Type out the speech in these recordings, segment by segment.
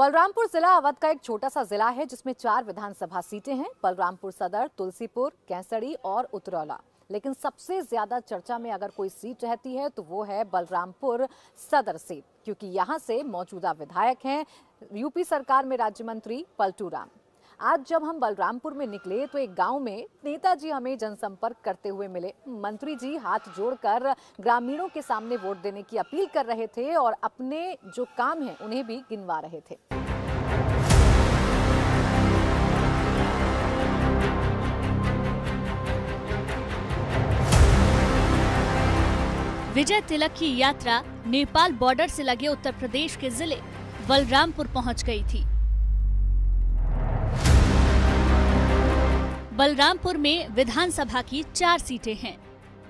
बलरामपुर जिला अवध का एक छोटा सा जिला है जिसमें 4 विधानसभा सीटें हैं। बलरामपुर सदर, तुलसीपुर, कैसड़ी और उतरौला। लेकिन सबसे ज्यादा चर्चा में अगर कोई सीट रहती है तो वो है बलरामपुर सदर सीट, क्योंकि यहां से मौजूदा विधायक हैं यूपी सरकार में राज्य मंत्री पलटू राम। आज जब हम बलरामपुर में निकले तो एक गांव में नेताजी हमें जनसंपर्क करते हुए मिले। मंत्री जी हाथ जोड़कर ग्रामीणों के सामने वोट देने की अपील कर रहे थे और अपने जो काम हैं उन्हें भी गिनवा रहे थे। विजय तिलक की यात्रा नेपाल बॉर्डर से लगे उत्तर प्रदेश के जिले बलरामपुर पहुंच गई थी। बलरामपुर में विधानसभा की 4 सीटें हैं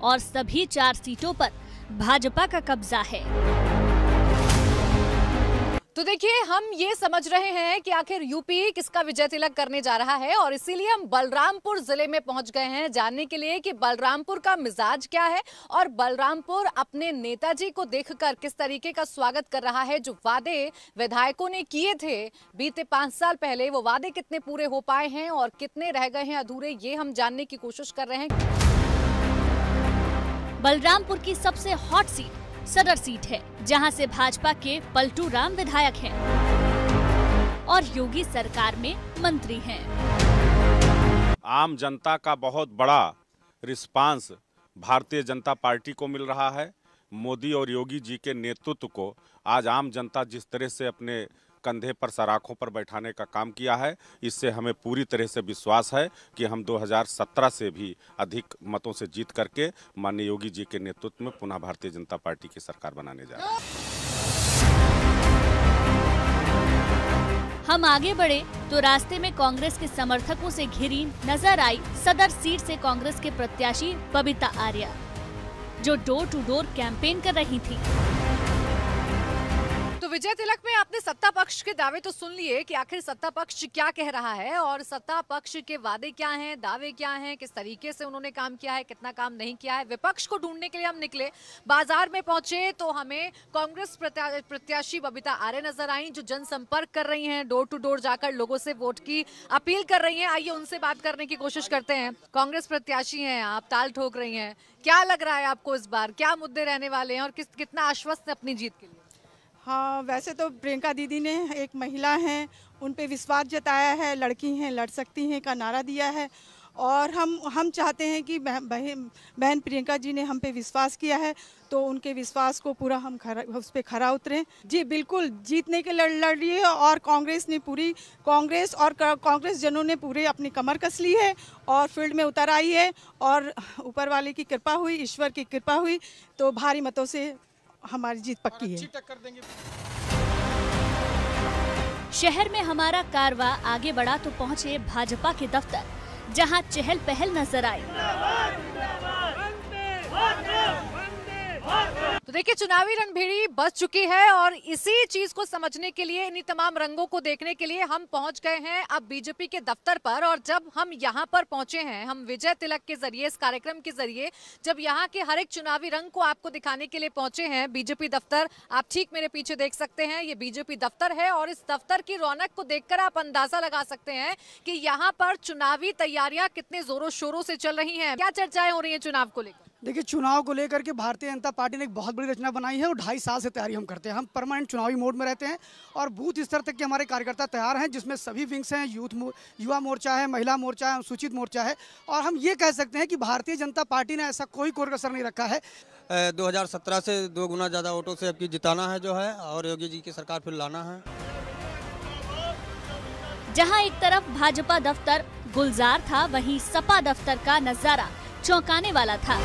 और सभी 4 सीटों पर भाजपा का कब्जा है। तो देखिए, हम ये समझ रहे हैं कि आखिर यूपी किसका विजय तिलक करने जा रहा है और इसीलिए हम बलरामपुर जिले में पहुंच गए हैं जानने के लिए कि बलरामपुर का मिजाज क्या है और बलरामपुर अपने नेताजी को देखकर किस तरीके का स्वागत कर रहा है। जो वादे विधायकों ने किए थे बीते 5 साल पहले, वो वादे कितने पूरे हो पाए हैं और कितने रह गए हैं अधूरे, ये हम जानने की कोशिश कर रहे हैं। बलरामपुर की सबसे हॉट सीट सदर सीट है, जहां से भाजपा के पलटू राम विधायक हैं और योगी सरकार में मंत्री हैं। आम जनता का बहुत बड़ा रिस्पांस भारतीय जनता पार्टी को मिल रहा है। मोदी और योगी जी के नेतृत्व को आज आम जनता जिस तरह से अपने कंधे पर सराखों पर बैठाने का काम किया है, इससे हमें पूरी तरह से विश्वास है कि हम 2017 से भी अधिक मतों से जीत करके माननीय योगी जी के नेतृत्व में पुनः भारतीय जनता पार्टी की सरकार बनाने जा रहे हैं। हम आगे बढ़े तो रास्ते में कांग्रेस के समर्थकों से घिरी नजर आई सदर सीट से कांग्रेस के प्रत्याशी बबीता आर्या, जो डोर टू डोर कैंपेन कर रही थी। तो विजय तिलक में आपने सत्ता पक्ष के दावे तो सुन लिए कि आखिर सत्ता पक्ष क्या कह रहा है और सत्ता पक्ष के वादे क्या हैं, दावे क्या हैं, किस तरीके से उन्होंने काम किया है, कितना काम नहीं किया है। विपक्ष को ढूंढने के लिए हम निकले, बाजार में पहुंचे तो हमें कांग्रेस प्रत्याशी बबीता आर्य नजर आई, जो जनसंपर्क कर रही हैं, डोर टू डोर जाकर लोगों से वोट की अपील कर रही हैं। आइए उनसे बात करने की कोशिश करते हैं। कांग्रेस प्रत्याशी हैं आप, ताल ठोक रही हैं, क्या लग रहा है आपको इस बार, क्या मुद्दे रहने वाले हैं और कितना आश्वस्त है अपनी जीत के लिए? हाँ, वैसे तो प्रियंका दीदी ने एक महिला हैं, उन पे विश्वास जताया है, लड़की हैं लड़ सकती हैं का नारा दिया है और हम चाहते हैं कि बहन प्रियंका जी ने हम पे विश्वास किया है तो उनके विश्वास को पूरा हम उस पर खरा उतरें। जी बिल्कुल, जीतने के लड़ रही है और कांग्रेस और कांग्रेस जनों ने पूरे अपनी कमर कस ली है और फील्ड में उतर आई है और ऊपर वाले की कृपा हुई, ईश्वर की कृपा हुई तो भारी मतों से हमारी जीत पक्की है। शहर में हमारा कारवा आगे बढ़ा तो पहुंचे भाजपा के दफ्तर, जहां चहल पहल नजर आई। तो देखिए, चुनावी रणभेड़ी बज चुकी है और इसी चीज को समझने के लिए, इन्हीं तमाम रंगों को देखने के लिए हम पहुंच गए हैं अब बीजेपी के दफ्तर पर। और जब हम यहां पर पहुंचे हैं, हम विजय तिलक के जरिए, इस कार्यक्रम के जरिए जब यहां के हर एक चुनावी रंग को आपको दिखाने के लिए पहुंचे हैं बीजेपी दफ्तर, आप ठीक मेरे पीछे देख सकते हैं, ये बीजेपी दफ्तर है और इस दफ्तर की रौनक को देखकर आप अंदाजा लगा सकते हैं कि यहाँ पर चुनावी तैयारियां कितने जोरों शोरों से चल रही है। क्या चर्चाएं हो रही है चुनाव को लेकर? देखिए, चुनाव को लेकर के भारतीय जनता पार्टी ने एक बहुत बड़ी रचना बनाई है और 2.5 साल से तैयारी हम करते हैं। हम परमानेंट चुनावी मोड में रहते हैं और बूथ स्तर तक के हमारे कार्यकर्ता तैयार हैं, जिसमें सभी विंग्स हैं, युवा मोर्चा है, महिला मोर्चा है, अनुसूचित मोर्चा है। और हम ये कह सकते हैं कि भारतीय जनता पार्टी ने ऐसा कोई कसर नहीं रखा है। 2017 से 2 गुना ज़्यादा वोटों से अब जिताना है जो है और योगी जी की सरकार फिर लाना है। जहां एक तरफ भाजपा दफ्तर गुलजार था, वहीं सपा दफ्तर का नजारा चौंकाने वाला था।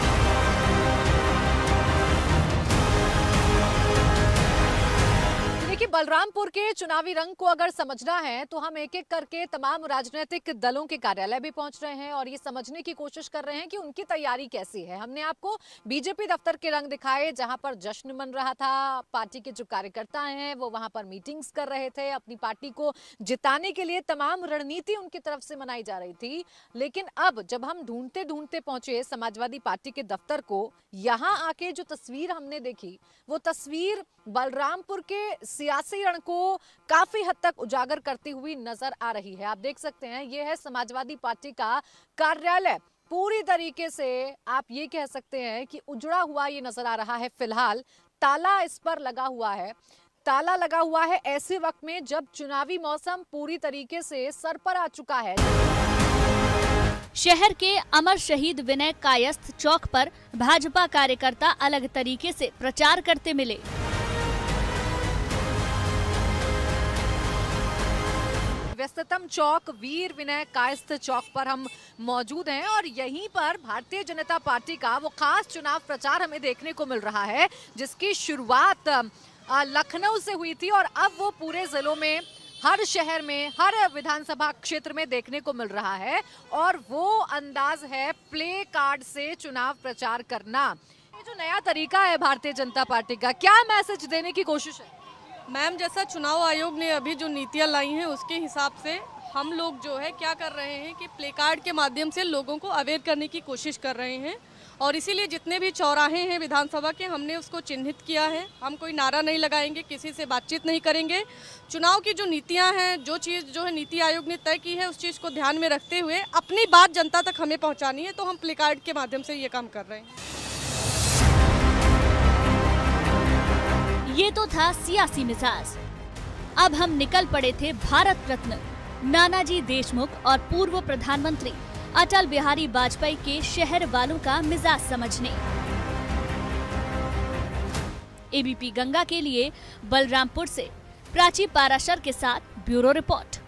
देखिए, बलरामपुर के चुनावी रंग को अगर समझना है तो हम एक एक करके तमाम राजनीतिक दलों के कार्यालय भी पहुंच रहे हैं और ये समझने की कोशिश कर रहे हैं कि उनकी तैयारी कैसी है। हमने आपको बीजेपी दफ्तर के रंग दिखाए, जहां पर जश्न मन रहा था। पार्टी के जो कार्यकर्ता हैं वो वहां पर मीटिंग्स कर रहे थे, अपनी पार्टी को जिताने के लिए तमाम रणनीति उनकी तरफ से मनाई जा रही थी। लेकिन अब जब हम ढूंढते ढूंढते पहुंचे समाजवादी पार्टी के दफ्तर को, यहाँ आके जो तस्वीर हमने देखी वो तस्वीर बलरामपुर के सियासी रण को काफी हद तक उजागर करती हुई नजर आ रही है। आप देख सकते हैं, ये है समाजवादी पार्टी का कार्यालय। पूरी तरीके से आप ये कह सकते हैं कि उजड़ा हुआ ये नजर आ रहा है। फिलहाल ताला इस पर लगा हुआ है, ताला लगा हुआ है ऐसे वक्त में जब चुनावी मौसम पूरी तरीके से सर पर आ चुका है। शहर के अमर शहीद विनय कायस्थ चौक पर भाजपा कार्यकर्ता अलग तरीके से प्रचार करते मिले। व्यस्ततम चौक वीर विनय कायस्थ चौक पर हम मौजूद हैं और यहीं पर भारतीय जनता पार्टी का वो खास चुनाव प्रचार हमें देखने को मिल रहा है, जिसकी शुरुआत लखनऊ से हुई थी और अब वो पूरे जिलों में, हर शहर में, हर विधानसभा क्षेत्र में देखने को मिल रहा है। और वो अंदाज है प्ले कार्ड से चुनाव प्रचार करना। ये जो नया तरीका है भारतीय जनता पार्टी का, क्या मैसेज देने की कोशिश है? मैम, जैसा चुनाव आयोग ने अभी जो नीतियां लाई हैं उसके हिसाब से हम लोग जो है क्या कर रहे हैं कि प्ले कार्ड के माध्यम से लोगों को अवेयर करने की कोशिश कर रहे हैं। और इसीलिए जितने भी चौराहे हैं विधानसभा के, हमने उसको चिन्हित किया है। हम कोई नारा नहीं लगाएंगे, किसी से बातचीत नहीं करेंगे। चुनाव की जो नीतियां हैं, जो चीज़ जो है नीति आयोग ने तय की है, उस चीज़ को ध्यान में रखते हुए अपनी बात जनता तक हमें पहुंचानी है, तो हम प्ले कार्ड के माध्यम से ये काम कर रहे हैं। ये तो था सियासी मिजाज। अब हम निकल पड़े थे भारत रत्न नानाजी देशमुख और पूर्व प्रधानमंत्री अटल बिहारी वाजपेयी के शहर वालों का मिजाज समझने। एबीपी गंगा के लिए बलरामपुर से प्राची पाराशर के साथ ब्यूरो रिपोर्ट।